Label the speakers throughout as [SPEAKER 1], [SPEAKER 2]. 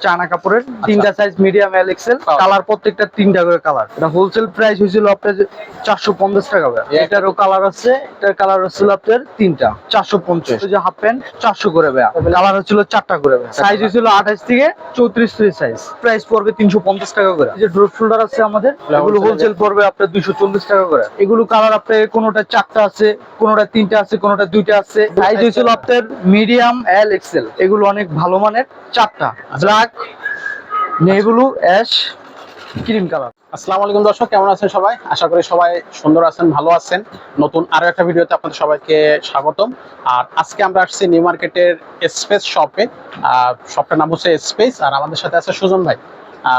[SPEAKER 1] China কাপড়ের তিনটা size, medium, এল, Excel. Colour প্রত্যেকটা তিনটা করে কালার। এটা হোলসেল প্রাইস হয়েছিল আপনার 450 টাকা। এটারও কালার আছে, এটার কালার হচ্ছিল আপনার তিনটা 450। যে হাফ প্যান্ট 400 করে ভাইয়া, কালার হচ্ছিল 4টা করে ভাইয়া। সাইজ হয়েছিল 28 থেকে 34 সাইজ। প্রাইস পড়বে 350 টাকা করে। যে ড্রপ শোল্ডার আছে আমাদের, এগুলো হোলসেল পড়বে আপনার 240 টাকা করে। এগুলো কালার আপনার কোনোটা 4টা আছে, কোনোটা 3টা আছে, কোনোটা 2টা আছে। সাইজ হয়েছিল আপনার মিডিয়াম, এল, এক্সেল। এগুলো অনেক ভালো মানের 4টা। Black, navy blue, ash, cream colour.
[SPEAKER 2] আসসালামু আলাইকুম দর্শক, কেমন আছেন সবাই? আশা করি সবাই সুন্দর আছেন, ভালো আছেন। নতুন আরো একটা ভিডিওতে আপনাদের সবাইকে স্বাগতম। আর আজকে আমরা আসছি নিউ মার্কেটের স্পেস শপে। শপটার নাম হচ্ছে স্পেস। আর আমাদের সাথে আছে সুজন ভাই।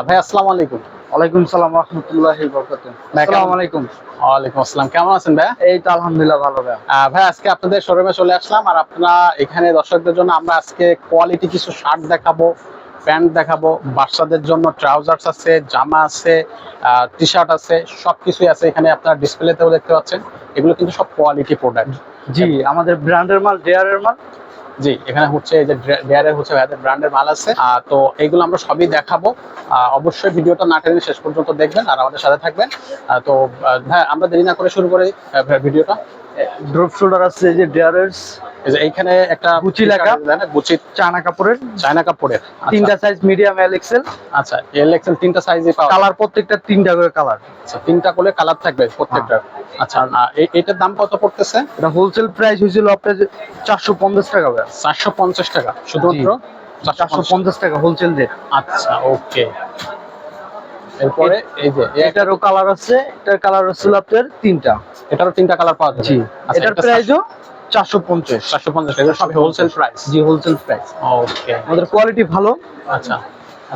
[SPEAKER 2] ভাই আসসালামু আলাইকুম।
[SPEAKER 1] ওয়ালাইকুম সালাম রাহমাতুল্লাহি ওয়া বারাকাতুহু। আসসালামু আলাইকুম।
[SPEAKER 2] ওয়ালাইকুম আসসালাম, কেমন আছেন ভাই?
[SPEAKER 1] এই তো আলহামদুলিল্লাহ ভালো ভাই।
[SPEAKER 2] ভাই আজকে আপনাদের শোরুমে চলে আসলাম। আর আপনারা এখানে দর্শকদের জন্য আমরা আজকে কোয়ালিটি কিছু শার্ট দেখাবো, প্যান্ট দেখাবো, বাচ্চাদের জন্য ট্রাউজার্স আছে, জামা আছে, টি শার্ট আছে, সবকিছুই আছে এখানে। আপনারা ডিসপ্লেতেও দেখতে পাচ্ছেন, এগুলো কিন্তু সব কোয়ালিটি প্রোডাক্ট।
[SPEAKER 1] জি, আমাদের ব্র্যান্ডের মাল, ডেয়ারের মাল।
[SPEAKER 2] জি, এখানে হচ্ছে এই যে ডেয়ারের হচ্ছে ভাইদের ব্র্যান্ডের মাল আছে। তো এইগুলো আমরা সবই দেখাবো। অবশ্যই ভিডিওটা না টেনে শেষ পর্যন্ত দেখবেন আর আমাদের সাথে থাকবেন। তো ভাই আমরা দেরি না করে শুরু করি ভিডিওটা।
[SPEAKER 1] ড্রপ শোল্ডার আছে, যে ডেয়ারের।
[SPEAKER 2] এই যে এইখানে একটা
[SPEAKER 1] গুচি লেখা,
[SPEAKER 2] গুচি
[SPEAKER 1] চায়না কাপড়ের,
[SPEAKER 2] চায়না কাপড়ের
[SPEAKER 1] তিনটা সাইজ, মিডিয়াম, এল, এক্সেল।
[SPEAKER 2] আচ্ছা, এল এক্সেল তিনটা সাইজে পাওয়া।
[SPEAKER 1] কালার প্রত্যেকটা তিনটা করে কালার।
[SPEAKER 2] আচ্ছা, তিনটা করে কালার থাকবে প্রত্যেকটা। আচ্ছা, এটার দাম কত পড়তেছে?
[SPEAKER 1] এটা হোলসেল প্রাইস হয়েছিল আপনার 450 টাকা ভাই।
[SPEAKER 2] 450 টাকা শুধুমাত্র?
[SPEAKER 1] 450 টাকা হোলসেল রেট।
[SPEAKER 2] আচ্ছা, ওকে। এরপরে এই যে
[SPEAKER 1] এটারও কালার আছে, এটার কালার হচ্ছিল আপনার তিনটা।
[SPEAKER 2] এটারও তিনটা কালার পাওয়া যাবে।
[SPEAKER 1] জি,
[SPEAKER 2] আচ্ছা,
[SPEAKER 1] এটার প্রাইসও 450।
[SPEAKER 2] 450 টাকা সব হোলসেল প্রাইস।
[SPEAKER 1] জি, হোলসেল প্রাইস।
[SPEAKER 2] ওকে,
[SPEAKER 1] আমাদের কোয়ালিটি ভালো।
[SPEAKER 2] আচ্ছা।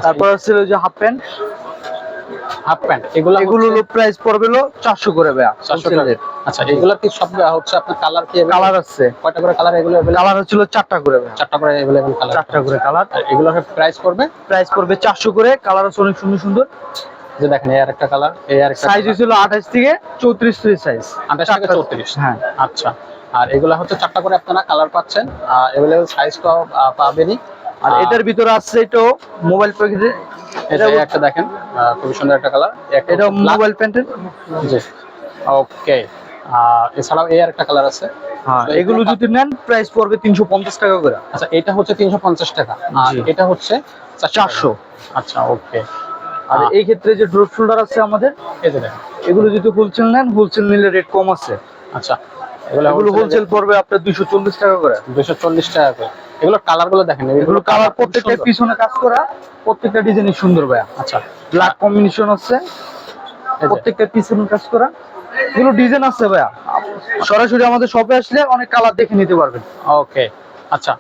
[SPEAKER 1] তারপর হচ্ছিল যে হাফ প্যান্ট,
[SPEAKER 2] হাফ প্যান্ট
[SPEAKER 1] এগুলো প্রাইস পড়বে 400 করে ভাই,
[SPEAKER 2] 400 টাকা। আচ্ছা, এগুলা কি সব হচ্ছে আপনার কালার কি?
[SPEAKER 1] কালার আছে
[SPEAKER 2] কয়টা করে কালার? এগুলো
[SPEAKER 1] কালার হচ্ছিল 4টা করে ভাই,
[SPEAKER 2] 4টা করে अवेलेबल কালার।
[SPEAKER 1] 4টা করে কালার।
[SPEAKER 2] আর এগুলোর প্রাইস পড়বে?
[SPEAKER 1] প্রাইস পড়বে 400 করে। কালার আছে অনেক সুন্দর সুন্দর।
[SPEAKER 2] যে দেখেন এই আরেকটা কালার, এই আরেকটা
[SPEAKER 1] সাইজ হচ্ছিল 28 থেকে 34 সাইজ।
[SPEAKER 2] 28 থেকে 34।
[SPEAKER 1] হ্যাঁ,
[SPEAKER 2] আচ্ছা। আর এগুলা হচ্ছে 4টা করে আপনারা কালার পাচ্ছেন, अवेलेबल সাইজটাও পাবেনই।
[SPEAKER 1] আর এটার ভিতরে আছে এটা মোবাইল প্যাকেটে।
[SPEAKER 2] এটা একটা দেখেন, খুব সুন্দর একটা কালার।
[SPEAKER 1] এটা মোবাইল প্যান্টের।
[SPEAKER 2] জি, ওকে। এছাড়াও এই আরেকটা কালার আছে।
[SPEAKER 1] হ্যাঁ, এগুলো যদি নেন প্রাইস পড়বে 350 টাকা করে।
[SPEAKER 2] আচ্ছা, এটা হচ্ছে 350 টাকা আর এটা হচ্ছে
[SPEAKER 1] 400।
[SPEAKER 2] আচ্ছা, ওকে।
[SPEAKER 1] আর এই ক্ষেত্রে যে ড্রপ শোল্ডার আছে আমাদের,
[SPEAKER 2] এই যে দেখেন,
[SPEAKER 1] এগুলো যদি হোলসেল নেন, হোলসেল নিলে রেট কম আছে।
[SPEAKER 2] আচ্ছা,
[SPEAKER 1] এগুলো হোলসেল পড়বে আপনার 240 টাকা করে।
[SPEAKER 2] 240 টাকা করে। এগুলোর কালার গুলো দেখেন,
[SPEAKER 1] এগুলো কালার প্রত্যেকটা পিছনে কাজ করা, প্রত্যেকটা ডিজাইনই সুন্দর ভাইয়া।
[SPEAKER 2] আচ্ছা,
[SPEAKER 1] ব্ল্যাক কম্বিনেশন আছে, প্রত্যেকটা পিছনে কাজ করা। এগুলো ডিজাইন আছে ভাইয়া, সরাসরি আমাদের শপে আসলে অনেক কালার দেখে নিতে পারবেন।
[SPEAKER 2] ওকে। আচ্ছা,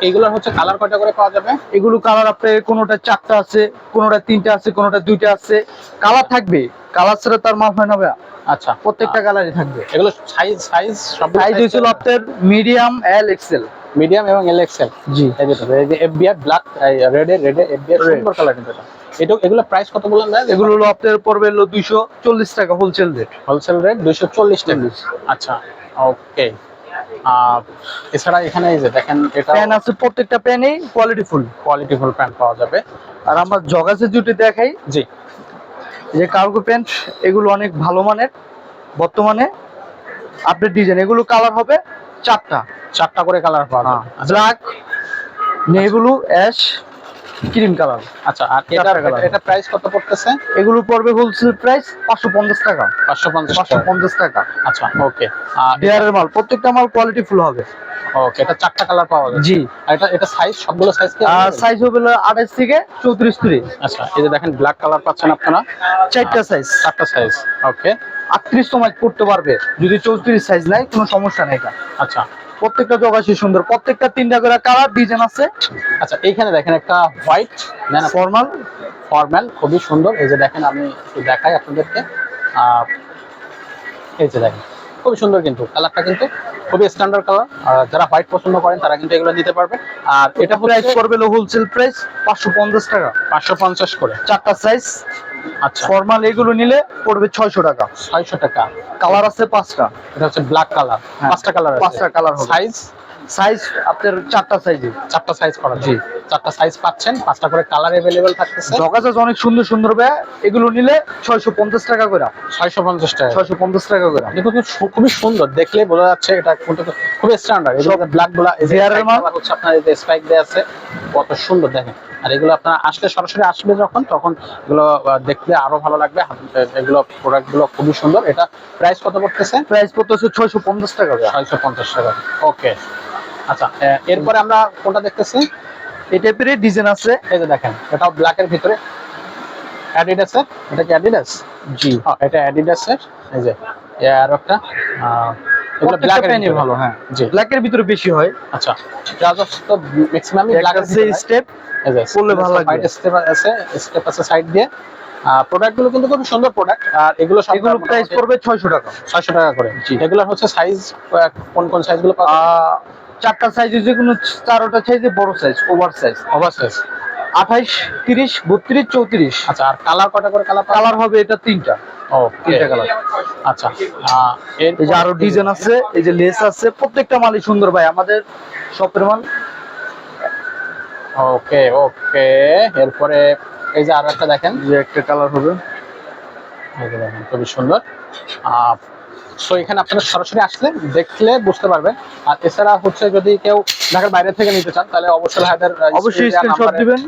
[SPEAKER 2] এইগুলোর হচ্ছে কালার কয়টা করে পাওয়া যাবে?
[SPEAKER 1] এগুলো কালার আপনার কোনোটা 4টা আছে, কোনোটা 3টা আছে, কোনোটা 2টা আছে। কালার থাকবে, কালার ছাড়া তার মাল হয় না ভাইয়া।
[SPEAKER 2] আচ্ছা,
[SPEAKER 1] প্রত্যেকটা কালারই থাকবে।
[SPEAKER 2] এগুলো সাইজ সব
[SPEAKER 1] সাইজ হয়েছিল আপনার মিডিয়াম, এল, এক্সেল।
[SPEAKER 2] মিডিয়াম এবং এল এক্সেল।
[SPEAKER 1] জি,
[SPEAKER 2] এই যে এফবিআর ব্ল্যাক, রেড এফবিআর সুন্দর কালার কিন্তু এটা। এগুলো প্রাইস কত বললেন ভাই?
[SPEAKER 1] এগুলো হলো আপনার পড়বে 240 টাকা হোলসেল রেট।
[SPEAKER 2] হোলসেল রেট 240 টাকা। আচ্ছা, ওকে। এছাড়া এখানে এই যে দেখেন, এটা
[SPEAKER 1] প্যান আছে, প্রত্যেকটা প্যানেই
[SPEAKER 2] কোয়ালিটিফুল প্যান্ট পাওয়া যাবে।
[SPEAKER 1] আর আমরা জগাসের জুটি দেখাই।
[SPEAKER 2] জি,
[SPEAKER 1] এই যে কার্গো প্যান্ট, এগুলো অনেক ভালো মানের বর্তমানে আপডেট ডিজাইন। এগুলো কালার হবে 4টা
[SPEAKER 2] করে কালার পাওয়া যাবে।
[SPEAKER 1] Black, navy blue, ash, cream colour.
[SPEAKER 2] আচ্ছা, আর এটা প্রাইস কত পড়তেছে?
[SPEAKER 1] এগুলো পড়বে হোলসেল প্রাইস 550 টাকা।
[SPEAKER 2] 550
[SPEAKER 1] টাকা।
[SPEAKER 2] আচ্ছা, ওকে।
[SPEAKER 1] ডেয়ারের মাল, প্রত্যেকটা মাল কোয়ালিটি ফুল হবে।
[SPEAKER 2] ওকে, এটা 4টা কালার পাওয়া যাবে।
[SPEAKER 1] জি।
[SPEAKER 2] আর এটা সাইজ, সবগুলো সাইজ কি?
[SPEAKER 1] সাইজ হবে 28 থেকে 34।
[SPEAKER 2] আচ্ছা, এই যে দেখেন ব্ল্যাক কালার পাচ্ছেন আপনারা,
[SPEAKER 1] 4টা সাইজ।
[SPEAKER 2] 4টা সাইজ। ওকে,
[SPEAKER 1] 38 সময় পড়তে পারবে, যদি 34 সাইজ নাই কোনো সমস্যা নেই।
[SPEAKER 2] আচ্ছা,
[SPEAKER 1] প্রত্যেকটা জগাসি সুন্দর, প্রত্যেকটা 3টা করে কালার ডিজাইন আছে।
[SPEAKER 2] আচ্ছা, এইখানে দেখেন একটা হোয়াইট ফর্মাল, খুবই সুন্দর। এই যে দেখেন, আমি একটু দেখাই আপনাদেরকে। এই যে দেখেন, খুবই সুন্দর কিন্তু কালারটা, কিন্তু খুবই স্ট্যান্ডার্ড কালার। যারা হোয়াইট পছন্দ করেন তারা কিন্তু এগুলো নিতে পারবে। আর এটা
[SPEAKER 1] প্রাইস পড়বে হোলসেল প্রাইস 550 টাকা।
[SPEAKER 2] 550 করে,
[SPEAKER 1] 4টা সাইজ।
[SPEAKER 2] আচ্ছা,
[SPEAKER 1] ফর্মাল এগুলো নিলে পড়বে 600 টাকা।
[SPEAKER 2] 600 টাকা।
[SPEAKER 1] কালার আছে 5টা।
[SPEAKER 2] এটা হচ্ছে ব্ল্যাক কালার, 5টা কালার আছে।
[SPEAKER 1] 5টা কালার হবে।
[SPEAKER 2] সাইজ
[SPEAKER 1] সাইজ আপনার চারটা সাইজে।
[SPEAKER 2] চারটা সাইজ করা
[SPEAKER 1] জি।
[SPEAKER 2] জি, চারটা সাইজ পাচ্ছেন, 5টা করে কালার अवेलेबल থাকতেছে।
[SPEAKER 1] জগাজাজ অনেক সুন্দর সুন্দর ভাই, এগুলো নিলে 650 টাকা করে।
[SPEAKER 2] 650 টাকা।
[SPEAKER 1] 650 টাকা করে।
[SPEAKER 2] দেখো তো খুবই সুন্দর, দেখলে বোঝা যাচ্ছে এটা কোনটা খুব স্ট্যান্ডার্ড। এগুলো ব্ল্যাক গুলা
[SPEAKER 1] Bearer মাল।
[SPEAKER 2] হচ্ছে আপনার এই যে স্পাইক দেয়া আছে, কত সুন্দর দেখেন। আর এগুলো আপনারা আসলে সরাসরি আসবে তখন এগুলো দেখলে আরো ভালো লাগবে। এগুলো প্রোডাক্ট গুলো খুবই সুন্দর। এটা প্রাইস কত পড়তেছে?
[SPEAKER 1] প্রাইস পড়তেছে 650 টাকা করে।
[SPEAKER 2] 650 টাকা। ওকে, আচ্ছা এরপরে আমরা কোনটা দেখতেছি?
[SPEAKER 1] এই টাইপের ডিজাইন আছে।
[SPEAKER 2] এই যে দেখেন, এটাও ব্ল্যাক এর ভিতরে অ্যাডিডাসের। এটা কি অ্যাডিডাস?
[SPEAKER 1] জি।
[SPEAKER 2] হ্যাঁ, এটা অ্যাডিডাসের। এই যে আর একটা এগুলো ব্ল্যাক এর ভিতরে
[SPEAKER 1] ভালো। হ্যাঁ
[SPEAKER 2] জি,
[SPEAKER 1] ব্ল্যাক এর ভিতরে বেশি হয়।
[SPEAKER 2] আচ্ছা ট্রাউজার তো ম্যাক্সিমামই ব্ল্যাক এর ভিতরে
[SPEAKER 1] স্টেপ
[SPEAKER 2] এই যে
[SPEAKER 1] পরলে ভালো লাগবে।
[SPEAKER 2] হোয়াইট স্টেপ আছে সাইড দিয়ে। প্রোডাক্ট গুলো কিন্তু খুব সুন্দর প্রোডাক্ট। আর এগুলো সব
[SPEAKER 1] এগুলো প্রাইস পড়বে 600 টাকা।
[SPEAKER 2] 600 টাকা করে।
[SPEAKER 1] জি।
[SPEAKER 2] এগুলো হচ্ছে সাইজ কোন সাইজ গুলো পাবেন?
[SPEAKER 1] চারটা সাইজ, যে কোনো চারটা সাইজে বড় size, over size.
[SPEAKER 2] Over size
[SPEAKER 1] 28, 30, 32, 34।
[SPEAKER 2] আচ্ছা, আর কালার কয়টা করে কালার পাবেন?
[SPEAKER 1] কালার হবে এটা তিনটা। তিনটা কালার।
[SPEAKER 2] আচ্ছা,
[SPEAKER 1] এই যে আরো ডিজাইন আছে, এই যে লেস আছে, প্রত্যেকটা মালই সুন্দর ভাই, আমাদের শপের মাল।
[SPEAKER 2] ওকে ওকে, এরপরে এই যে আরো একটা দেখেন,
[SPEAKER 1] যে একটা কালার হবে,
[SPEAKER 2] এই যে দেখেন খুবই সুন্দর। সো এখানে আপনারা সরাসরি আসলে দেখলে বুঝতে পারবেন। আর এছাড়া হচ্ছে যদি কেউ ঢাকার বাইরে থেকে নিতে চান তাহলে অবশ্যই ভাইদের
[SPEAKER 1] অবশ্যই স্ক্রিনশট দিবেন।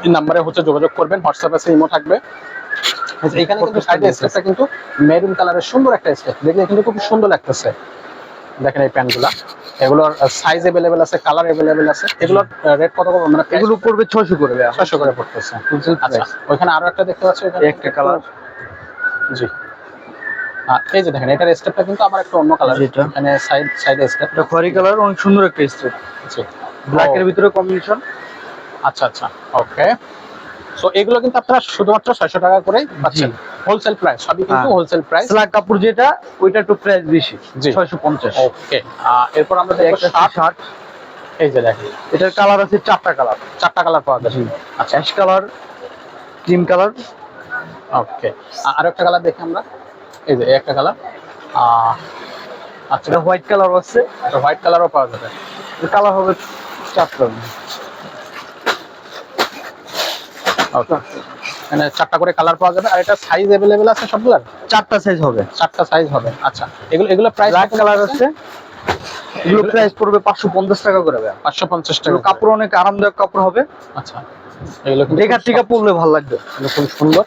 [SPEAKER 2] এই নম্বরে হচ্ছে যোগাযোগ করবেন। হোয়াটসঅ্যাপ আছে, ইমো থাকবে। এখানে কিন্তু সাইডে স্টেপটা কিন্তু মেরুন কালারের সুন্দর একটা স্টেপ, দেখলে কিন্তু খুব সুন্দর লাগতেছে। দেখেন এই প্যান্টগুলা, এগুলোর সাইজ अवेलेबल আছে, কালার अवेलेबल আছে। এগুলোর রেট কত করে? মানে
[SPEAKER 1] এগুলো পড়বে 600 করে ভাই।
[SPEAKER 2] 600 করে পড়তেছে। আচ্ছা, ওইখানে আরো একটা দেখতে পাচ্ছি, এখানে
[SPEAKER 1] একটা কালার।
[SPEAKER 2] জি। এই যে দেখেন, এটার স্টেপটা কিন্তু আবার একটু অন্য কালার।
[SPEAKER 1] যেটা
[SPEAKER 2] এখানে সাইডে স্টেপ,
[SPEAKER 1] এটা খয়েরি কালার, অনেক সুন্দর একটা স্টেপ।
[SPEAKER 2] জি,
[SPEAKER 1] ব্ল্যাক এর ভিতরে কম্বিনেশন।
[SPEAKER 2] আচ্ছা আচ্ছা, ওকে। সো এগুলো কিন্তু আপনারা শুধুমাত্র 600 টাকা করেই পাচ্ছেন। হোলসেল প্রাইস, সবই কিন্তু হোলসেল প্রাইস।
[SPEAKER 1] স্ল্যাক কাপড় যেটা, ওইটা একটু প্রাইস বেশি,
[SPEAKER 2] জি
[SPEAKER 1] 650।
[SPEAKER 2] ওকে, এরপর আমরা দেখব শার্ট। এই যে দেখেন,
[SPEAKER 1] এটার কালার আছে চারটা কালার।
[SPEAKER 2] চারটা কালার পাওয়া যাবে।
[SPEAKER 1] আচ্ছা, অ্যাশ কালার, ক্রিম কালার।
[SPEAKER 2] ওকে, আর একটা কালার দেখি আমরা। এই যে একটা কালার। আচ্ছা,
[SPEAKER 1] এটা হোয়াইট কালার আছে।
[SPEAKER 2] এটা হোয়াইট কালারও পাওয়া যাবে।
[SPEAKER 1] এটা কালার হবে চারটা।
[SPEAKER 2] মানে চারটা করে কালার পাওয়া যাবে। আর এটা সাইজ अवेलेबल আছে সবগুলোর?
[SPEAKER 1] চারটা সাইজ হবে।
[SPEAKER 2] চারটা সাইজ হবে। আচ্ছা, এগুলো প্রাইস
[SPEAKER 1] ব্ল্যাক কালার আছে, এগুলো প্রাইস পড়বে 550 টাকা করে ভাই।
[SPEAKER 2] 550 টাকা।
[SPEAKER 1] এগুলো কাপড় অনেক আরামদায়ক কাপড় হবে।
[SPEAKER 2] আচ্ছা, এগুলো কিন্তু
[SPEAKER 1] দেখা টিকা পরলে ভালো লাগবে,
[SPEAKER 2] এগুলো খুব সুন্দর।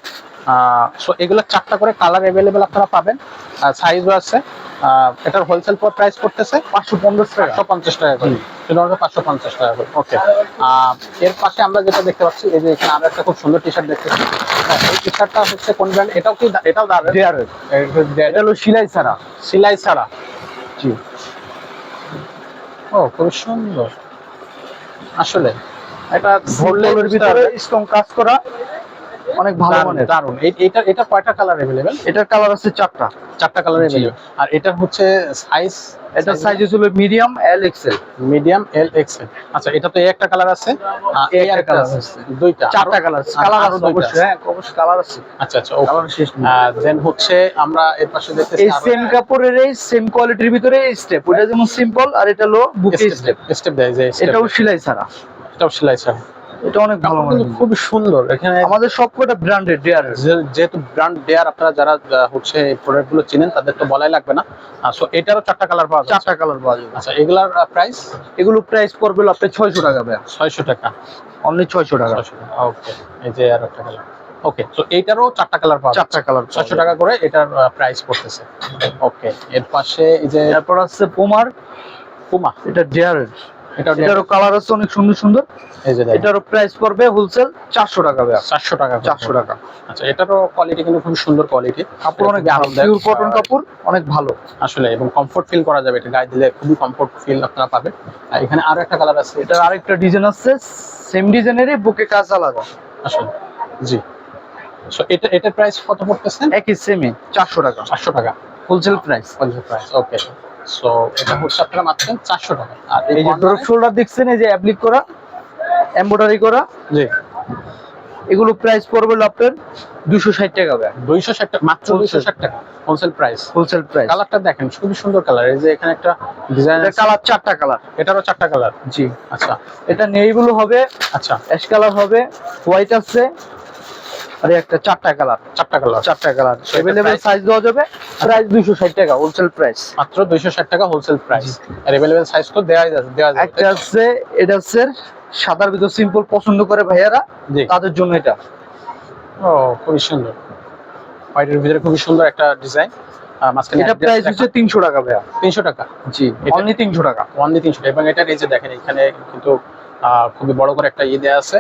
[SPEAKER 2] সো এগুলো চারটা করে কালার अवेलेबल আপনারা পাবেন, আর সাইজও আছে। এটার হোলসেল প্রাইস পড়তেছে
[SPEAKER 1] 550 টাকা।
[SPEAKER 2] 550 টাকা করে। শুধুমাত্র 550 টাকা করে। ওকে, এর পাশে আমরা যেটা দেখতে পাচ্ছি, এই যে এখানে আরো একটা খুব সুন্দর টি-শার্ট দেখতেছি। হ্যাঁ, এই টি-শার্টটা হচ্ছে কোন ব্র্যান্ড? এটাও দাঁড়াবে।
[SPEAKER 1] এটা হলো সেলাই ছাড়া।
[SPEAKER 2] সেলাই ছাড়া।
[SPEAKER 1] জি।
[SPEAKER 2] ও, খুব সুন্দর আসলে।
[SPEAKER 1] এটা ধরলের ভিতরে স্টোন কাজ করা, অনেক ভালো মানের।
[SPEAKER 2] দারুন। এটা কয়টা কালার अवेलेबल?
[SPEAKER 1] এটার কালার আছে চারটা।
[SPEAKER 2] চারটা কালার अवेलेबल। আর এটা হচ্ছে সাইজ,
[SPEAKER 1] এটা সাইজ হলো মিডিয়াম, এল, এক্সেল।
[SPEAKER 2] মিডিয়াম, এল, এক্সেল। আচ্ছা, এটা তো একটা কালার আছে,
[SPEAKER 1] এই একটা কালার
[SPEAKER 2] আছে,
[SPEAKER 1] আছে,
[SPEAKER 2] দুইটা,
[SPEAKER 1] চারটা কালার। কালার আছে অবশ্যই, হ্যাঁ অবশ্যই কালার আছে।
[SPEAKER 2] আচ্ছা আচ্ছা, ওকে।
[SPEAKER 1] কালার শেষ নেই।
[SPEAKER 2] দেন হচ্ছে আমরা এর পাশে দেখতেছি
[SPEAKER 1] এই সেম কাপড়ের এই সেম কোয়ালিটির ভিতরে স্টেপ, ওটা যেমন সিম্পল, আর এটা হলো বুকে স্টেপ।
[SPEAKER 2] স্টেপ দেয় যে
[SPEAKER 1] এটাও সেলাই ছাড়া।
[SPEAKER 2] এটাও সেলাই ছাড়া।
[SPEAKER 1] এটা অনেক ভালো মানের,
[SPEAKER 2] খুব সুন্দর। এখানে
[SPEAKER 1] আমাদের সবকটা ব্র্যান্ডেড ডেয়ার।
[SPEAKER 2] যেহেতু ব্র্যান্ড ডেয়ার, আপনারা যারা হচ্ছে এই প্রোডাক্ট গুলো চিনেন তাদের তো বলাই লাগবে না। সো এটারও চারটা কালার পাওয়া যাবে।
[SPEAKER 1] চারটা কালার পাওয়া যাবে।
[SPEAKER 2] আচ্ছা, এগুলার প্রাইস?
[SPEAKER 1] এগুলো প্রাইস পড়বে আপনার 600 টাকা ভাই।
[SPEAKER 2] 600 টাকা,
[SPEAKER 1] অনলি 600 টাকা।
[SPEAKER 2] ওকে, এই যে আর একটা কালার। ওকে, তো এইটারও চারটা কালার পাওয়া যাবে।
[SPEAKER 1] চারটা কালার
[SPEAKER 2] 600 টাকা করে এটার প্রাইস পড়তেছে। ওকে, এর পাশে এই যে
[SPEAKER 1] তারপর আছে পুমার।
[SPEAKER 2] পুমা,
[SPEAKER 1] এটা ডেয়ারের।
[SPEAKER 2] এটারও
[SPEAKER 1] কালার আছে অনেক সুন্দর সুন্দর।
[SPEAKER 2] এই যে
[SPEAKER 1] এটারও প্রাইস পড়বে হোলসেল 400 টাকা ভাই।
[SPEAKER 2] 400 টাকা।
[SPEAKER 1] 400 টাকা।
[SPEAKER 2] আচ্ছা, এটারও কোয়ালিটি কিন্তু খুব সুন্দর কোয়ালিটি।
[SPEAKER 1] কাপড় অনেক ভালো, পিওর কটন কাপড়, অনেক ভালো
[SPEAKER 2] আসলে, এবং কমফোর্ট ফিল করা যাবে। এটা গায়ে দিলে খুবই কমফোর্ট ফিল আপনারা পাবেন। আর এখানে আরো একটা কালার আছে,
[SPEAKER 1] এটার আরেকটা ডিজাইন আছে, সেম ডিজাইনেরই বুকে কাজ আলাদা
[SPEAKER 2] আসলে। জি। সো এটার প্রাইস কত পড়তেছে?
[SPEAKER 1] একই সেমই 400 টাকা।
[SPEAKER 2] 400 টাকা
[SPEAKER 1] wholesale price.
[SPEAKER 2] Wholesale price. Okay, so এটা হচ্ছে আপনারা মাত্র 400 টাকা। আর
[SPEAKER 1] এই যে ড্রপ শোল্ডার দেখছেন, এই যে অ্যাপ্লিক করা, এমব্রয়ডারি করা।
[SPEAKER 2] জি,
[SPEAKER 1] এগুলো প্রাইস পড়বে হলো আপনার 260 টাকা ভাই।
[SPEAKER 2] 260 টাকা, মাত্র 260 টাকা হোলসেল প্রাইস।
[SPEAKER 1] Wholesale price.
[SPEAKER 2] কালারটা দেখেন খুবই সুন্দর কালার, এই যে এখানে একটা ডিজাইন
[SPEAKER 1] এটা কালার 4টা কালার।
[SPEAKER 2] এটারও 4টা কালার।
[SPEAKER 1] জি।
[SPEAKER 2] আচ্ছা
[SPEAKER 1] এটা নেভি ব্লু হবে,
[SPEAKER 2] আচ্ছা,
[SPEAKER 1] অ্যাশ কালার হবে, হোয়াইট আছে, আর একটা 4টা কালার।
[SPEAKER 2] 4টা কালার।
[SPEAKER 1] 4টা কালার
[SPEAKER 2] So, এটা
[SPEAKER 1] अवेलेबल
[SPEAKER 2] price?
[SPEAKER 1] সাইজ দেওয়া যাবে। প্রাইস 260 টাকা হোলসেল প্রাইস।
[SPEAKER 2] মাত্র 260 টাকা হোলসেল প্রাইস। আর अवेलेबल সাইজ তো দেওয়া যাবে।
[SPEAKER 1] একটা আছে, এটা আছে সাদার ভিতর সিম্পল পছন্দ করে ভাইয়ারা,
[SPEAKER 2] জি।
[SPEAKER 1] তাদের জন্য এটা।
[SPEAKER 2] ও খুবই সুন্দর, হোয়াইটের ভিতরে খুবই সুন্দর একটা ডিজাইন। মাঝখানে
[SPEAKER 1] এটা প্রাইস হচ্ছে 300 টাকা ভাইয়া।
[SPEAKER 2] 300 টাকা।
[SPEAKER 1] জি,
[SPEAKER 2] এটা-
[SPEAKER 1] অনলি 300 টাকা।
[SPEAKER 2] অনলি 300 টাকা। এবং এটা এই যে দেখেন এখানে কিন্তু খুবই বড় করে একটা দেয়া আছে,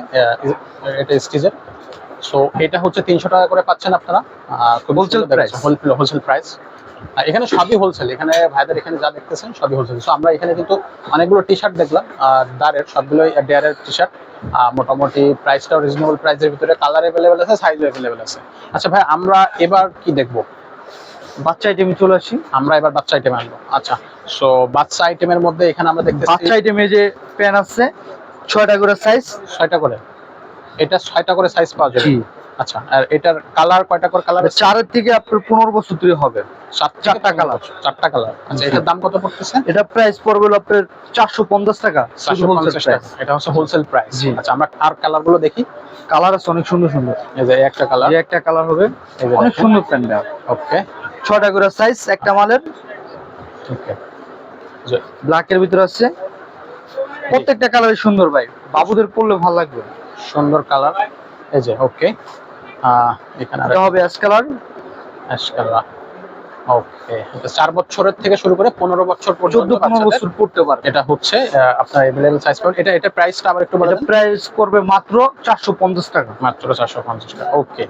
[SPEAKER 2] এটা স্টিচের। সো এটা হচ্ছে 300 টাকা করে পাচ্ছেন আপনারা। খুব
[SPEAKER 1] Wholesale price।
[SPEAKER 2] Wholesale price. আর এখানে সবই হোলসেল, এখানে ভাইদের এখানে যা দেখতেছেন সবই হোলসেল। সো আমরা এখানে কিন্তু অনেকগুলো টি শার্ট দেখলাম, দারের সবগুলোই ডেয়ারের টি শার্ট। মোটামুটি প্রাইসটাও রিজনেবল প্রাইসের ভিতরে, কালার অ্যাভেলেবেল আছে, সাইজ অ্যাভেলেবেল আছে। আচ্ছা ভাই, আমরা এবার কি দেখবো?
[SPEAKER 1] বাচ্চা আইটেম চলে আসি।
[SPEAKER 2] আমরা এবার বাচ্চা আইটেম আনবো। আচ্ছা, সো বাচ্চা আইটেমের মধ্যে এখানে আমরা দেখতেছি
[SPEAKER 1] বাচ্চা আইটেমে যে প্যান আছে 6টা করে সাইজ।
[SPEAKER 2] 6টা করে, এটা 6টা করে সাইজ পাওয়া যাবে।
[SPEAKER 1] জি।
[SPEAKER 2] আচ্ছা, আর এটার কালার কয়টা করে কালার আছে?
[SPEAKER 1] 4 থেকে আপনার 15 বছর তৈরি হবে।
[SPEAKER 2] 4টা
[SPEAKER 1] কালার।
[SPEAKER 2] 4টা কালার। আচ্ছা, এটার দাম কত পড়তেছে?
[SPEAKER 1] এটা প্রাইস পড়বে হলো আপনার 450 টাকা। শুধু হোলসেল
[SPEAKER 2] 450
[SPEAKER 1] প্রাইস।
[SPEAKER 2] টাকা। এটা হচ্ছে হোলসেল প্রাইস।
[SPEAKER 1] জি।
[SPEAKER 2] আচ্ছা, আমরা আর কালার গুলো দেখি।
[SPEAKER 1] কালার আছে অনেক সুন্দর সুন্দর।
[SPEAKER 2] এই যে একটা কালার,
[SPEAKER 1] যে একটা কালার হবে,
[SPEAKER 2] এই যে
[SPEAKER 1] অনেক
[SPEAKER 2] দেখেন।
[SPEAKER 1] সুন্দর প্যান্টটা।
[SPEAKER 2] ওকে
[SPEAKER 1] 6টা করে সাইজ একটা মালের।
[SPEAKER 2] ওকে, যে
[SPEAKER 1] ব্ল্যাক এর ভিতরে আছে, প্রত্যেকটা কালারই সুন্দর ভাই, বাবুদের পরলে ভালো লাগবে।
[SPEAKER 2] সুন্দর কালার। এই যে ওকে, এখানে
[SPEAKER 1] এটা হবে ash colour.
[SPEAKER 2] Ash colour. Okay, 4 বছরের থেকে শুরু করে 15 বছর পর্যন্ত
[SPEAKER 1] 14-15 বছর পড়তে পারবে।
[SPEAKER 2] এটা হচ্ছে আপনার अवेलेबल সাইজ পাবেন। এটা প্রাইসটা আবার একটু বলে
[SPEAKER 1] এটা
[SPEAKER 2] দেন।
[SPEAKER 1] প্রাইস পড়বে মাত্র 450 টাকা।
[SPEAKER 2] মাত্র 450 টাকা। ওকে,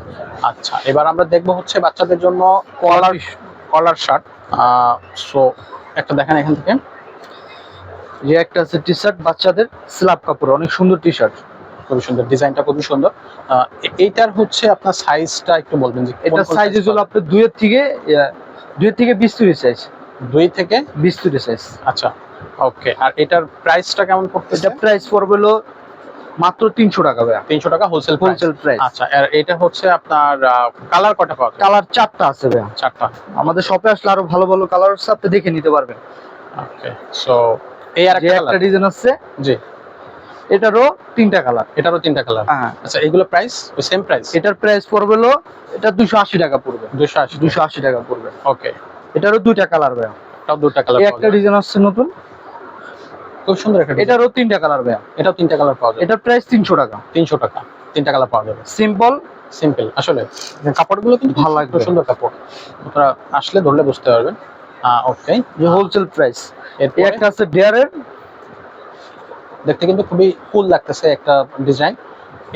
[SPEAKER 2] আচ্ছা, এবার আমরা দেখবো হচ্ছে বাচ্চাদের জন্য কলার শার্ট। সো একটা দেখেন এখান থেকে,
[SPEAKER 1] যে একটা আছে টি শার্ট বাচ্চাদের স্ল্যাব কাপড়, অনেক সুন্দর টি শার্ট।
[SPEAKER 2] খুবই সুন্দর ডিজাইনটা, খুবই সুন্দর। এইটার হচ্ছে আপনার সাইজটা একটু বলবেন যে
[SPEAKER 1] এটা সাইজ হলো আপনার 2 এর থেকে 20 তৈরি সাইজ।
[SPEAKER 2] 2 থেকে
[SPEAKER 1] 20 তৈরি সাইজ।
[SPEAKER 2] আচ্ছা ওকে, আর এটার প্রাইসটা কেমন পড়তেছে?
[SPEAKER 1] এটা প্রাইস পড়বে হলো মাত্র 300 টাকা ভাইয়া।
[SPEAKER 2] 300 টাকা হোলসেল
[SPEAKER 1] হোলসেল প্রাইস।
[SPEAKER 2] আচ্ছা, আর এটা হচ্ছে আপনার কালার কয়টা পাওয়া যায়?
[SPEAKER 1] কালার 4টা আছে ভাইয়া।
[SPEAKER 2] 4টা।
[SPEAKER 1] আমাদের শপে আসলে আরো ভালো ভালো কালার আছে, আপনি দেখে নিতে পারবেন।
[SPEAKER 2] ওকে, সো এই
[SPEAKER 1] যে
[SPEAKER 2] আরেকটা
[SPEAKER 1] একটা
[SPEAKER 2] কালার।
[SPEAKER 1] ডিজাইন আছে,
[SPEAKER 2] জি,
[SPEAKER 1] এটারও 3টা কালার।
[SPEAKER 2] এটারও 3টা কালার।
[SPEAKER 1] হ্যাঁ,
[SPEAKER 2] আচ্ছা, এগুলো প্রাইস ওই সেম প্রাইস?
[SPEAKER 1] এটার প্রাইস পড়বে হলো, এটা 280 টাকা পড়বে।
[SPEAKER 2] 280।
[SPEAKER 1] 280 টাকা পড়বে।
[SPEAKER 2] ওকে,
[SPEAKER 1] এটারও 2টা কালার ভাইয়া।
[SPEAKER 2] এটাও 2টা কালার
[SPEAKER 1] এই
[SPEAKER 2] পাওয়া
[SPEAKER 1] একটা
[SPEAKER 2] যায়।
[SPEAKER 1] ডিজাইন আসছে নতুন,
[SPEAKER 2] খুব সুন্দর একটা ডিজাইন।
[SPEAKER 1] এটারও 3টা কালার ভাইয়া।
[SPEAKER 2] এটাও 3টা কালার পাওয়া যায়।
[SPEAKER 1] এটার প্রাইস 300 টাকা।
[SPEAKER 2] 300 টাকা, 3টা কালার পাওয়া যাবে।
[SPEAKER 1] সিম্পল
[SPEAKER 2] সিম্পল, আসলে কাপড়গুলো কিন্তু
[SPEAKER 1] ভালো লাগবে।
[SPEAKER 2] খুব সুন্দর কাপড়, আপনারা আসলে ধরলে বুঝতে পারবেন। ওকে,
[SPEAKER 1] যে হোলসেল প্রাইস। এই
[SPEAKER 2] এরপরে
[SPEAKER 1] একটা আছে ডেয়ারের,
[SPEAKER 2] দেখতে কিন্তু খুবই কুল লাগতেছে একটা ডিজাইন।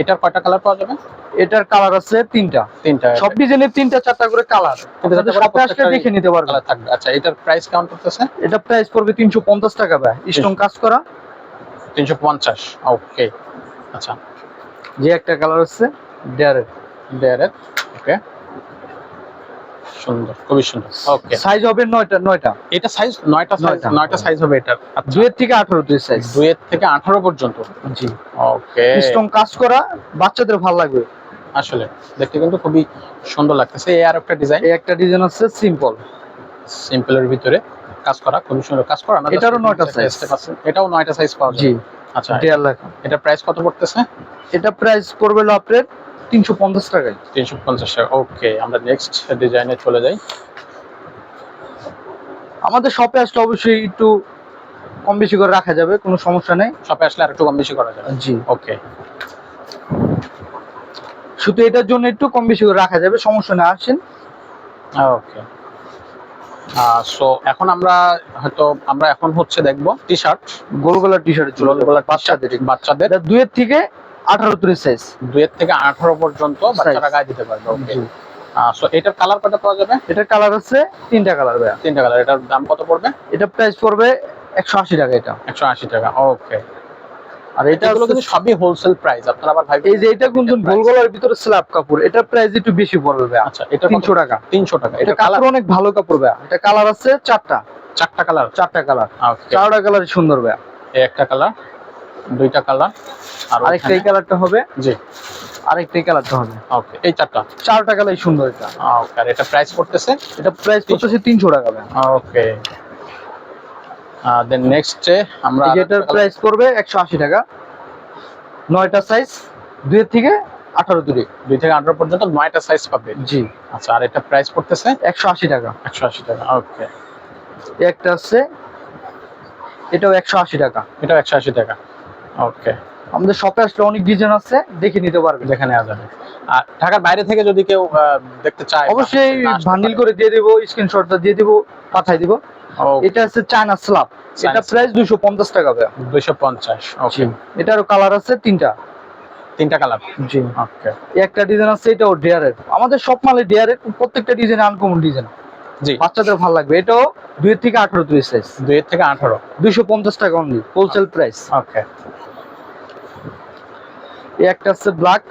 [SPEAKER 2] এটার কয়টা কালার পাওয়া যাবে?
[SPEAKER 1] এটার কালার আছে 3টা।
[SPEAKER 2] 3টা।
[SPEAKER 1] সব ডিজাইনের 3টা-4টা করে কালার, আপনাদের শপে আসলে দেখে নিতে পারবেন।
[SPEAKER 2] কালার থাকবে। আচ্ছা, এটার প্রাইস কেমন পড়তেছে?
[SPEAKER 1] এটা প্রাইস পড়বে 350 টাকা ভাই, স্টোন কাজ করা।
[SPEAKER 2] 350। ওকে, আচ্ছা,
[SPEAKER 1] যে একটা কালার আছে ডেয়ারের।
[SPEAKER 2] ডেয়ারের। ওকে, সুন্দর, খুবই সুন্দর। ওকে,
[SPEAKER 1] সাইজ হবে 9টা।
[SPEAKER 2] এটা সাইজ 9টা সাইজ,
[SPEAKER 1] 9টা।
[SPEAKER 2] 9টা সাইজ হবে এটার। আচ্ছা,
[SPEAKER 1] 2 এর থেকে 18 দুই সাইজ।
[SPEAKER 2] 2 এর থেকে 18 পর্যন্ত।
[SPEAKER 1] জি,
[SPEAKER 2] ওকে,
[SPEAKER 1] স্টোন কাজ করা, বাচ্চাদের ভালো লাগবে।
[SPEAKER 2] আসলে দেখতে কিন্তু খুবই সুন্দর লাগতেছে। এই আর একটা ডিজাইন,
[SPEAKER 1] এই একটা ডিজাইন আছে সিম্পল,
[SPEAKER 2] সিম্পলের ভিতরে কাজ করা, খুবই সুন্দর কাজ করা।
[SPEAKER 1] এটারও 9টা সাইজ।
[SPEAKER 2] এটাও 9টা সাইজ পাওয়া
[SPEAKER 1] জি,
[SPEAKER 2] যায়। আচ্ছা,
[SPEAKER 1] ডেয়ার লেখা।
[SPEAKER 2] এটা প্রাইস কত পড়তেছে?
[SPEAKER 1] এটা প্রাইস পড়বে হলো আপনার 350 টাকায়।
[SPEAKER 2] 350 টাকা। ওকে, আমরা নেক্সট ডিজাইনে চলে যাই।
[SPEAKER 1] আমাদের শপে আসলে অবশ্যই একটু কম বেশি করে রাখা যাবে, কোনো সমস্যা নেই।
[SPEAKER 2] শপে আসলে আরেকটু কম বেশি করা যাবে।
[SPEAKER 1] জি,
[SPEAKER 2] ওকে,
[SPEAKER 1] শুধু এটার জন্য একটু কম বেশি করে রাখা যাবে, সমস্যা নেই, আসেন।
[SPEAKER 2] ওকে, সো এখন আমরা এখন হচ্ছে দেখবো টি শার্ট,
[SPEAKER 1] গোল গলার টি শার্ট চলে যাবে বাচ্চাদের।
[SPEAKER 2] বাচ্চাদের
[SPEAKER 1] এটা 2 এর থেকে 18 তৈরি সাইজ।
[SPEAKER 2] 2 এর থেকে 18 পর্যন্ত বাচ্চারা গায়ে দিতে পারবে। ওকে, সো এটার কালার কত পাওয়া যাবে?
[SPEAKER 1] এটার কালার আছে 3টা কালার ভাইয়া।
[SPEAKER 2] 3টা কালার। এটার দাম কত পড়বে?
[SPEAKER 1] এটা প্রাইস পড়বে 180 টাকা। এটা
[SPEAKER 2] 180 টাকা। ওকে,
[SPEAKER 1] আর এটা
[SPEAKER 2] এগুলো কিন্তু সবই হোলসেল প্রাইস। আপনারা আবার ভাই,
[SPEAKER 1] এই যে এটা কিন্তু গোল গলার ভিতরে স্ল্যাব কাপড়, এটা প্রাইস একটু বেশি পড়বে ভাইয়া।
[SPEAKER 2] আচ্ছা, এটা
[SPEAKER 1] 300 টাকা।
[SPEAKER 2] 300 টাকা।
[SPEAKER 1] এটা
[SPEAKER 2] এটা কালার
[SPEAKER 1] কালার অনেক ভালো কাপড় ভাইয়া। এটা কালার আছে 4টা।
[SPEAKER 2] 4টা কালার।
[SPEAKER 1] 4টা কালার,
[SPEAKER 2] ওকে,
[SPEAKER 1] 4টা কালার সুন্দর ভাইয়া।
[SPEAKER 2] এই একটা কালার, 2টা কালার, আর
[SPEAKER 1] আরেকটা এই কালারটা হবে।
[SPEAKER 2] জি,
[SPEAKER 1] আরেকটাই কালারটা হবে।
[SPEAKER 2] ওকে, এই চারটা।
[SPEAKER 1] চারটা কালারই সুন্দর এটা।
[SPEAKER 2] ওকে, আর এটা প্রাইস করতেছে?
[SPEAKER 1] এটা প্রাইস করতেছে 300 টাকা ভাই।
[SPEAKER 2] ওকে, দেন নেক্সট আমরা
[SPEAKER 1] এই যে এটার প্রাইস পড়বে 180 টাকা। 9টা সাইজ, 2 থেকে 18 দূরে।
[SPEAKER 2] 2 থেকে 18 পর্যন্ত 9টা সাইজ পাবে।
[SPEAKER 1] জি।
[SPEAKER 2] আচ্ছা, আর এটা প্রাইস পড়তেছে
[SPEAKER 1] 180 টাকা।
[SPEAKER 2] 180 টাকা। ওকে,
[SPEAKER 1] একটা আছে, এটাও 180 টাকা।
[SPEAKER 2] এটাও 180 টাকা। ওকে,
[SPEAKER 1] আমাদের শপে আসলে অনেক ডিজাইন আছে, দেখে নিতে পারবেন।
[SPEAKER 2] দেখে নেওয়া যাবে। আর ঢাকার বাইরে থেকে যদি কেউ দেখতে চায়,
[SPEAKER 1] অবশ্যই বান্ডিল করে দিয়ে দেব, স্ক্রিনশটটা দিয়ে দেব, পাঠিয়ে দিব। এটা আছে চায়না স্ল্যাব, এটা প্রাইস 250 টাকা ভাই।
[SPEAKER 2] 250। ওকে,
[SPEAKER 1] এটারও কালার আছে তিনটা।
[SPEAKER 2] তিনটা কালার।
[SPEAKER 1] জি।
[SPEAKER 2] ওকে,
[SPEAKER 1] একটা ডিজাইন আছে, এটাও ডেয়ারের। আমাদের সব মালে ডেয়ারের, প্রত্যেকটা ডিজাইন আনকমন ডিজাইন।
[SPEAKER 2] জি,
[SPEAKER 1] বাচ্চাদের ভালো লাগবে। এটাও 2 থেকে 18 দুই সাইজ।
[SPEAKER 2] 2 থেকে 18।
[SPEAKER 1] 250 টাকা অনলি, হোলসেল প্রাইস।
[SPEAKER 2] ওকে,
[SPEAKER 1] একটা আছে ব্ল্যাক,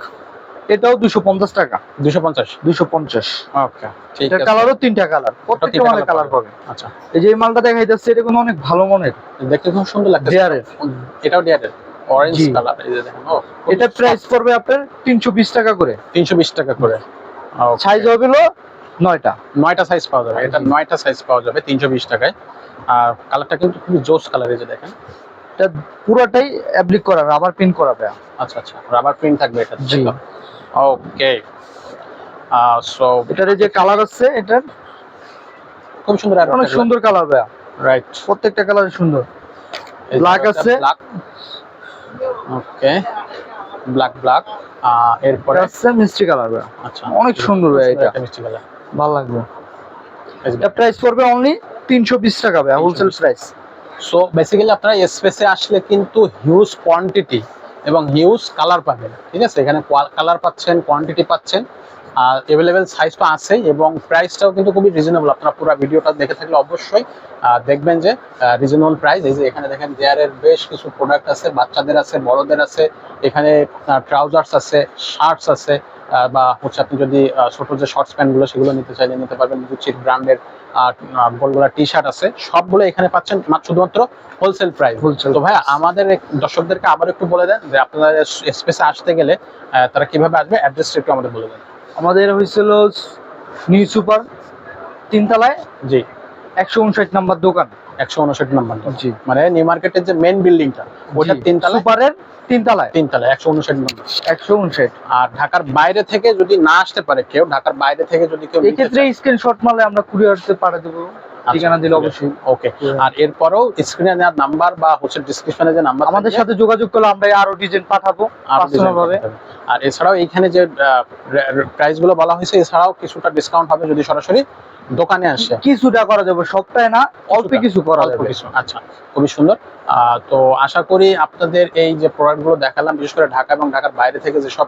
[SPEAKER 1] এটাও 250 টাকা।
[SPEAKER 2] 250।
[SPEAKER 1] 250।
[SPEAKER 2] ওকে, ঠিক
[SPEAKER 1] এটার
[SPEAKER 2] আছে।
[SPEAKER 1] কালারও তিনটা কালার, প্রত্যেকটা মালে কালার পাবে।
[SPEAKER 2] আচ্ছা,
[SPEAKER 1] এই যে এই মালটা দেখাইতেছে, এটা কোনো অনেক ভালো মনের
[SPEAKER 2] দেখতে খুব সুন্দর লাগছে।
[SPEAKER 1] ডেয়ারের।
[SPEAKER 2] এটাও ডেয়ারের, অরেঞ্জ
[SPEAKER 1] জি।
[SPEAKER 2] কালার। এই যে দেখেন,
[SPEAKER 1] এটা প্রাইস পড়বে আপনার 320 টাকা করে।
[SPEAKER 2] 320 টাকা করে।
[SPEAKER 1] সাইজ হবে হলো 9টা।
[SPEAKER 2] 9টা সাইজ পাওয়া যাবে। এটা 9টা সাইজ পাওয়া যাবে 320 টাকায়। আর কালারটা কিন্তু খুবই জোস কালার। এই যে দেখেন,
[SPEAKER 1] এটা পুরোটাই অ্যাপ্লিক করা, রাবার প্রিন্ট করা ভাই।
[SPEAKER 2] আচ্ছা আচ্ছা, রাবার প্রিন্ট থাকবে এটা।
[SPEAKER 1] জি।
[SPEAKER 2] ওকে, সো
[SPEAKER 1] এটার এই যে কালার আছে, এটার
[SPEAKER 2] খুব সুন্দর। আর
[SPEAKER 1] অনেক সুন্দর কালার ভাই,
[SPEAKER 2] রাইট,
[SPEAKER 1] প্রত্যেকটা কালার সুন্দর। ব্ল্যাক আছে।
[SPEAKER 2] ওকে, ব্ল্যাক। এরপরে
[SPEAKER 1] আছে মিষ্টি কালার ভাই।
[SPEAKER 2] আচ্ছা,
[SPEAKER 1] অনেক সুন্দর ভাই, এটা
[SPEAKER 2] মিষ্টি কালার।
[SPEAKER 1] ভালো লাগবে। এটা প্রাইস পড়বে অনলি 320 টাকা ভাই, হোলসেল প্রাইস।
[SPEAKER 2] সো বেসিক্যালি আপনারা স্পেসে আসলে কিন্তু হিউজ কোয়ান্টিটি এবং হিউজ কালার পাবেন। ঠিক আছে, এখানে কালার পাচ্ছেন, কোয়ান্টিটি পাচ্ছেন, আর অ্যাভেলেবেল সাইজ তো আছেই, এবং প্রাইসটাও কিন্তু খুবই রিজনেবল। আপনারা পুরো ভিডিওটা দেখে থাকলে অবশ্যই দেখবেন যে রিজনেবল প্রাইস। এই যে এখানে দেখেন ডেয়ারের বেশ কিছু প্রোডাক্ট আছে, বাচ্চাদের আছে, বড়দের আছে। এখানে ট্রাউজার্স আছে, শার্টস আছে, বা হচ্ছে আপনি যদি ছোট যে শর্টস প্যান্টগুলো সেগুলো নিতে চাইলে নিতে পারবেন। গুচির ব্র্যান্ডের গোলগোলা টি শার্ট আছে, সবগুলো এখানে পাচ্ছেন শুধুমাত্র হোলসেল প্রাইস। তো ভাই, আমাদের দর্শকদেরকে আবার একটু বলে দেন যে আপনারা স্পেসে আসতে গেলে তারা কিভাবে আসবে, অ্যাড্রেসটা একটু আমাদের বলে দেন।
[SPEAKER 1] আমাদের হয়েছিল নিউ সুপার 3 তলায়।
[SPEAKER 2] জি,
[SPEAKER 1] 159 নাম্বার দোকান।
[SPEAKER 2] 159 নাম্বার।
[SPEAKER 1] জি।
[SPEAKER 2] মানে নিউ মার্কেটের যে মেইন বিল্ডিংটা, ওইটা 3 তলায়।
[SPEAKER 1] সুপারের 3 তলায়।
[SPEAKER 2] 3 তলায় 159 নাম্বার।
[SPEAKER 1] 159।
[SPEAKER 2] আর ঢাকার বাইরে থেকে যদি না আসতে পারে কেউ, ঢাকার বাইরে থেকে যদি কেউ
[SPEAKER 1] এই ক্ষেত্রে স্ক্রিনশট মারলে আমরা কুরিয়ারতে পাঠিয়ে দেব, ঠিকানা দিলে অবশ্যই।
[SPEAKER 2] ওকে, আর এরপরও স্ক্রিনে দেওয়া নাম্বার বা হচ্ছে ডেসক্রিপশনে যে নাম্বার,
[SPEAKER 1] আমাদের সাথে যোগাযোগ করলে আমরা আরো ডিজাইন পাঠাবো পার্সোনাল ভাবে।
[SPEAKER 2] আর এছাড়াও এইখানে যে প্রাইস গুলো বলা হয়েছে, এছাড়াও কিছুটা ডিসকাউন্ট হবে যদি সরাসরি দোকানে আসে।
[SPEAKER 1] কিছুটা করা যাবে, সবটাই না, অল্প কিছু করা যাবে।
[SPEAKER 2] আচ্ছা, খুবই সুন্দর। তো আশা করি আপনাদের এই যে প্রোডাক্টগুলো দেখালাম, বিশেষ করে ঢাকা এবং ঢাকার বাইরে থেকে যেসব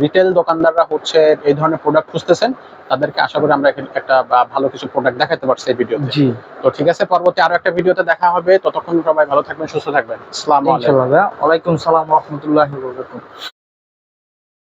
[SPEAKER 2] রিটেল দোকানদাররা হচ্ছে এই ধরনের প্রোডাক্ট খুঁজতেছেন, তাদেরকে আশা করি আমরা একটা ভালো কিছু প্রোডাক্ট দেখাতে পারছি এই ভিডিওতে।
[SPEAKER 1] জি।
[SPEAKER 2] তো ঠিক আছে, পরবর্তী আরো একটা ভিডিওতে দেখা হবে। ততক্ষণ সবাই ভালো থাকবেন, সুস্থ থাকবেন। আসসালামু আলাইকুম।
[SPEAKER 1] ইনশাআল্লাহ। ওয়ালাইকুম সালাম ওয়া রাহমাতুল্লাহি ওয়া বারাকাতুহু।